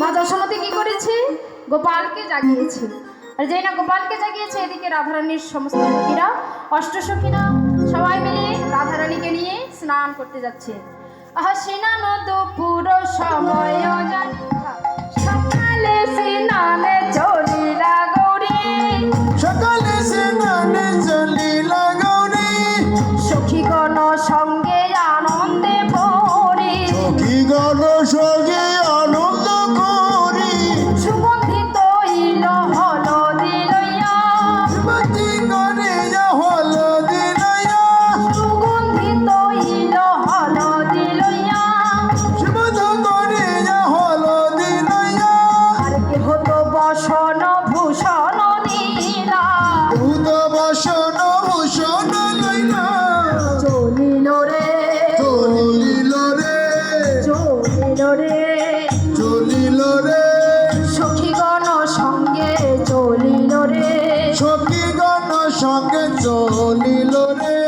মা যশোমতী কি করেছে? গোপালকে জাগিয়েছে। আর যেই না গোপালকে জাগিয়েছে, এদিকে রাধারানীর সমস্ত সখীরা, অষ্টসখীরা সবাই মিলে রাধারানীকে নিয়ে স্নান করতে যাচ্ছে। স্নান দুপুর সময় সকালে স্নানে চলিলা গৌরী, সকালে স্নানে চলিলা গৌরী, সখীগণ সঙ্গে আনন্দে ভরি, সখীগণ সঙ্গে আনন্দ করি, সুগন্ধিত ইল হলদি লইয়া, সুগন্ধি করিয়া হলদি লইয়া, সুগন্ধিত ইল হলদি লইয়া, সুগন্ধ করিয়া হলদি লইয়া, আর কেহ তো বসন ভূষণ নীলা, ভূত বসন ভূষণ লইলা, চলিল রে, চলিল রে, চলিল রে, চলিল রে, সখীগণ সঙ্গে চলিল রে, সখীগণ সঙ্গে চলিল রে।